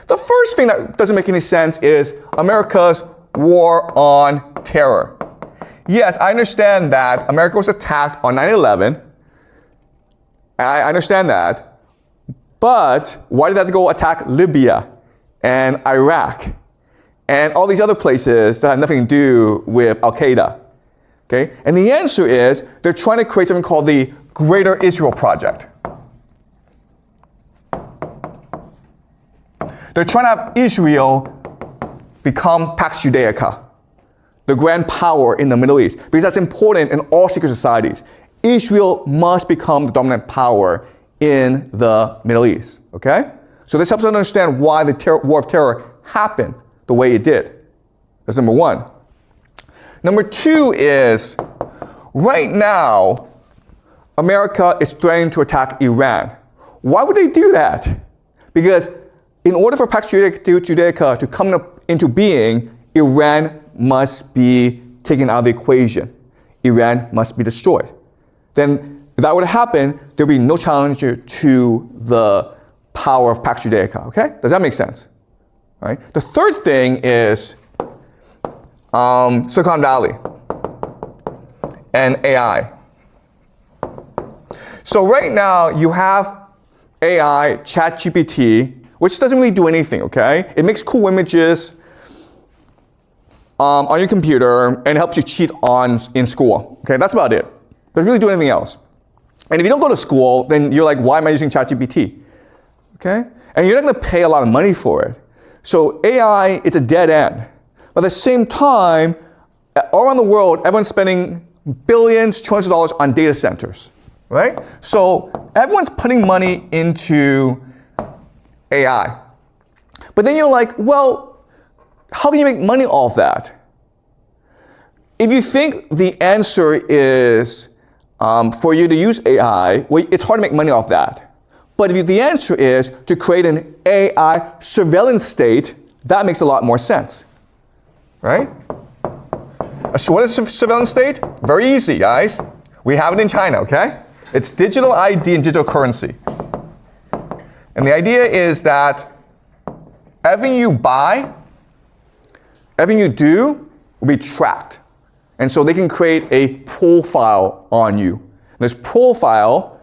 The first thing that doesn't make any sense is America's war on terror. Yes, I understand that America was attacked on 9/11. I understand that. But why did they have to go attack Libya and Iraq and all these other places that have nothing to do with Al-Qaeda? Okay? And the answer is they're trying to create something called the Greater Israel Project. They're trying to have Israel become Pax Judaica, the grand power in the Middle East, because that's important in all secret societies. Israel must become the dominant power in the Middle East, okay? So this helps us understand why the War of Terror happened the way it did. That's number one. Number two is, right now, America is threatening to attack Iran. Why would they do that? Because in order for Pax Judaica to come into being, Iran must be taken out of the equation. Iran must be destroyed. Then, if that were to happen, there would be no challenger to the power of Pax Judaica, okay? Does that make sense? All right? The third thing is Silicon Valley and AI. So right now, you have AI, ChatGPT, which doesn't really do anything, okay? It makes cool images on your computer and helps you cheat in school, okay? That's about it. Doesn't really do anything else. And if you don't go to school, then you're like, why am I using ChatGPT? Okay? And you're not gonna pay a lot of money for it. So AI, it's a dead end. But at the same time, all around the world, everyone's spending billions, trillions of dollars on data centers, right? So everyone's putting money into AI. But then you're like, well, how can you make money off that? If you think the answer is for you to use AI, well, it's hard to make money off that. But if the answer is to create an AI surveillance state, that makes a lot more sense, right? So what is a surveillance state? Very easy, guys. We have it in China, okay? It's digital ID and digital currency. And the idea is that everything you buy, everything you do will be tracked. And so they can create a profile on you. And this profile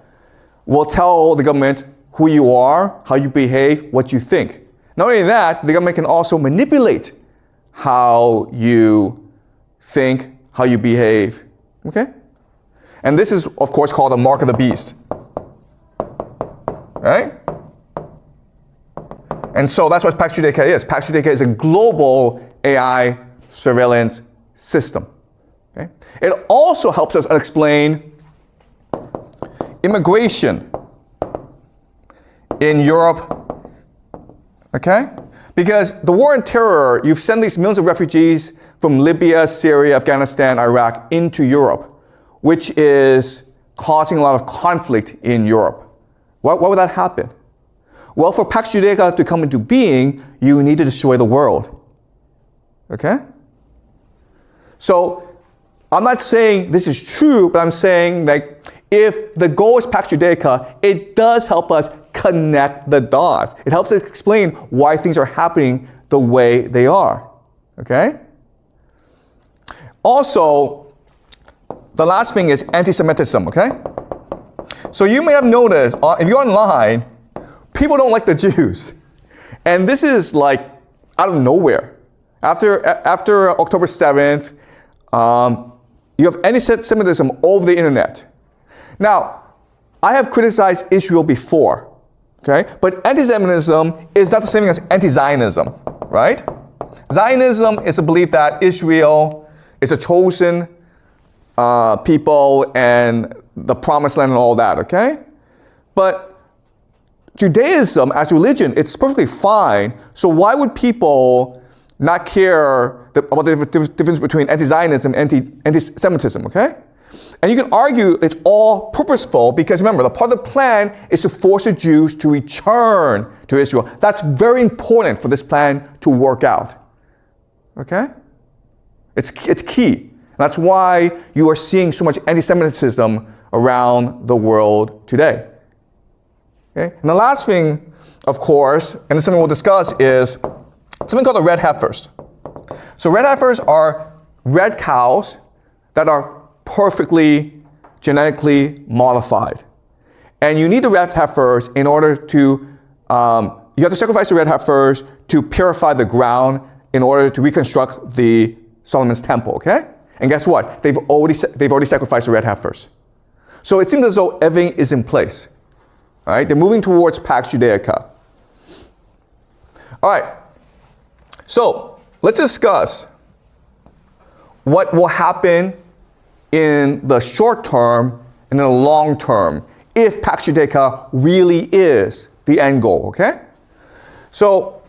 will tell the government who you are, how you behave, what you think. Not only that, the government can also manipulate how you think, how you behave, okay? And this is, of course, called the mark of the beast, right? And so that's what Pax Judaica is. Pax Judaica is a global AI surveillance system. Okay? It also helps us explain immigration in Europe, okay? Because the war on terror, you've sent these millions of refugees from Libya, Syria, Afghanistan, Iraq into Europe, which is causing a lot of conflict in Europe. Why would that happen? Well, for Pax Judaica to come into being, you need to destroy the world, okay? So, I'm not saying this is true, but I'm saying that if the goal is Pax Judaica, it does help us connect the dots. It helps us explain why things are happening the way they are, okay? Also, the last thing is anti-Semitism, okay? So you may have noticed, if you're online, people don't like the Jews. And this is like out of nowhere. After October 7th, you have anti-Semitism over the internet. Now, I have criticized Israel before, okay? But anti-Semitism is not the same thing as anti-Zionism, right? Zionism is the belief that Israel is a chosen people and the promised land and all that, okay? But Judaism as religion, it's perfectly fine. So why would people not care about the difference between anti-Zionism and anti-Semitism, okay? And you can argue it's all purposeful because remember, the part of the plan is to force the Jews to return to Israel. That's very important for this plan to work out, okay? It's key. That's why you are seeing so much anti-Semitism around the world today. Okay? And the last thing of course, and this is something we'll discuss, is something called the red heifers. So red heifers are red cows that are perfectly genetically modified. And you need the red heifers in order to, you have to sacrifice the red heifers to purify the ground in order to reconstruct the Solomon's temple, okay? And guess what? They've already sacrificed the red heifers. So it seems as though everything is in place. All right? They're moving towards Pax Judaica. All right. So let's discuss what will happen in the short term and in the long term if Pax Judaica really is the end goal, okay? So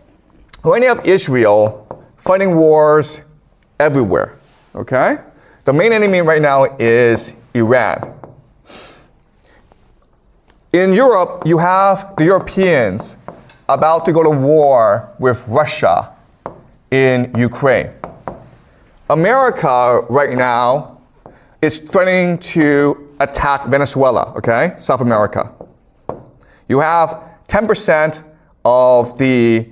when you have Israel fighting wars everywhere, okay? The main enemy right now is Iran. In Europe, you have the Europeans about to go to war with Russia in Ukraine. America right now is threatening to attack Venezuela, okay? South America. You have 10% of the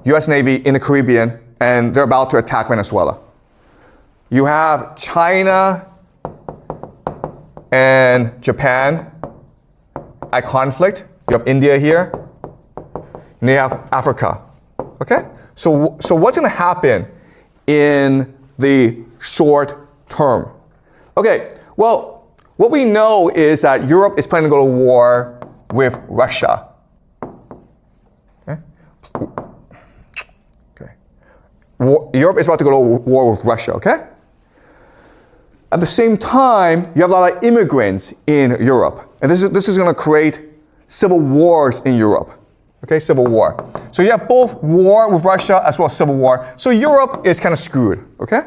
US Navy in the Caribbean, and they're about to attack Venezuela. You have China and Japan at conflict. You have India here, and you have Africa, okay? So what's going to happen in the short term? Okay, well, what we know is that Europe is planning to go to war with Russia. Okay. Europe is about to go to war with Russia, okay? At the same time, you have a lot of immigrants in Europe. And this is going to create civil wars in Europe. Okay, civil war. So you have both war with Russia as well as civil war. So Europe is kind of screwed, okay?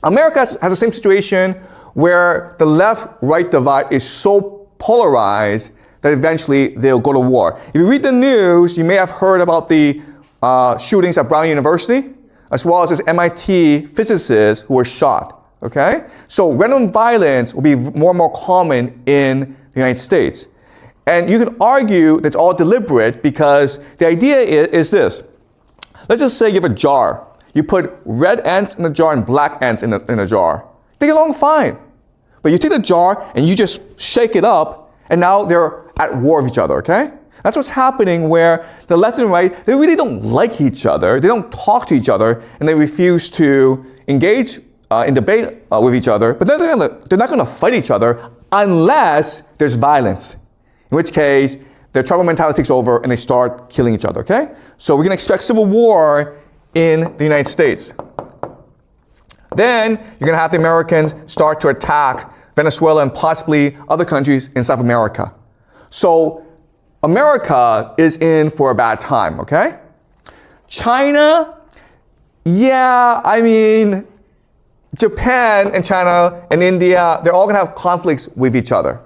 America has the same situation where the left-right divide is so polarized that eventually they'll go to war. If you read the news, you may have heard about the shootings at Brown University, as well as this MIT physicist who was shot, okay? So random violence will be more and more common in the United States. And you can argue that it's all deliberate because the idea is this. Let's just say you have a jar. You put red ants in a jar and black ants in a jar. They get along fine. But you take the jar and you just shake it up, and now they're at war with each other, okay? That's what's happening where the left and right, they really don't like each other. They don't talk to each other, and they refuse to engage in debate with each other. But they're not going to fight each other unless there's violence. In which case, their tribal mentality takes over and they start killing each other, okay? So we can expect civil war in the United States. Then you're going to have the Americans start to attack Venezuela and possibly other countries in South America. So America is in for a bad time, okay? China, yeah, I mean, Japan and China and India, they're all going to have conflicts with each other.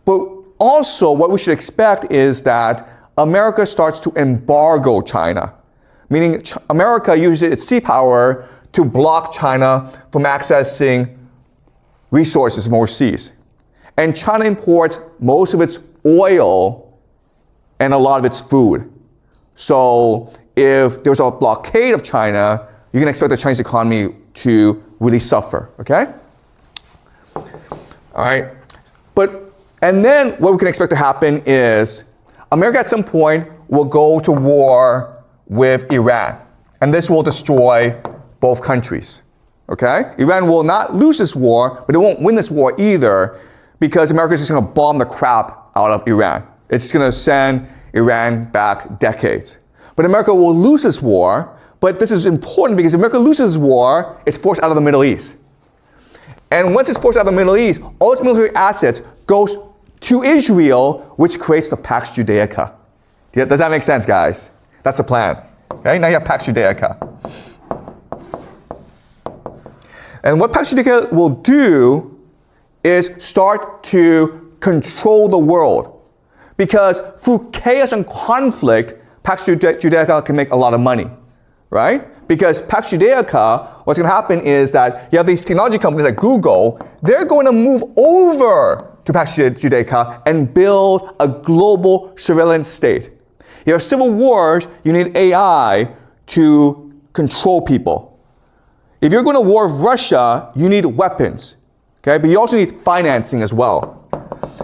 But also, what we should expect is that America starts to embargo China, meaning America uses its sea power to block China from accessing resources from overseas. And China imports most of its oil and a lot of its food. So if there's a blockade of China, you can expect the Chinese economy to really suffer, okay? All right, and then what we can expect to happen is America at some point will go to war with Iran. And this will destroy both countries, okay? Iran will not lose this war, but it won't win this war either because America is just going to bomb the crap out of Iran. It's going to send Iran back decades. But America will lose this war, but this is important because if America loses this war, it's forced out of the Middle East. And once it's forced out of the Middle East, all its military assets goes to Israel, which creates the Pax Judaica. Yeah, does that make sense, guys? That's the plan. Okay, now you have Pax Judaica. And what Pax Judaica will do is start to control the world. Because through chaos and conflict, Pax Judaica can make a lot of money, right? Because Pax Judaica, what's going to happen is that you have these technology companies like Google, they're going to move over to Pax Judaica and build a global surveillance state. You have civil wars, you need AI to control people. If you're going to war with Russia, you need weapons, okay? But you also need financing as well.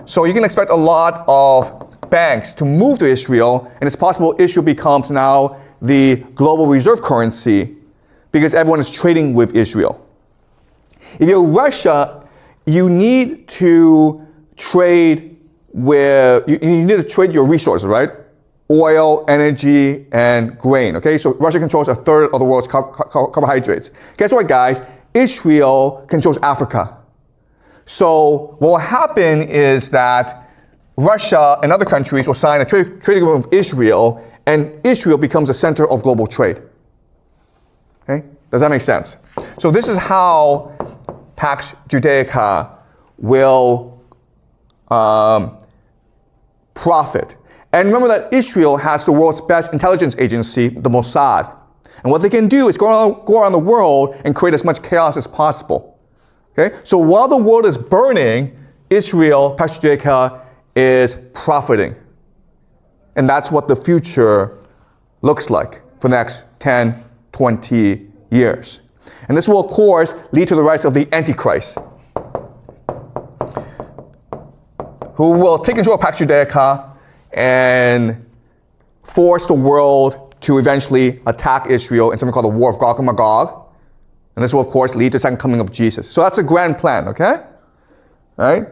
So you can expect a lot of banks to move to Israel, and it's possible Israel becomes now the global reserve currency because everyone is trading with Israel. If you're Russia, you need to trade with, you need to trade your resources, right? Oil, energy, and grain, okay? So Russia controls a third of the world's carbohydrates. Guess what, guys? Israel controls Africa. So what will happen is that Russia and other countries will sign a trade agreement with Israel, and Israel becomes the center of global trade. Okay? Does that make sense? So this is how Pax Judaica will profit. And remember that Israel has the world's best intelligence agency, the Mossad. And what they can do is go around the world and create as much chaos as possible. Okay? So while the world is burning, Israel, Pax Judaica, is profiting. And that's what the future looks like for the next 10, 20 years. And this will, of course, lead to the rise of the Antichrist, who will take control of Pax Judaica and force the world to eventually attack Israel in something called the War of Gog and Magog. And this will, of course, lead to the second coming of Jesus. So that's a grand plan, okay? All right?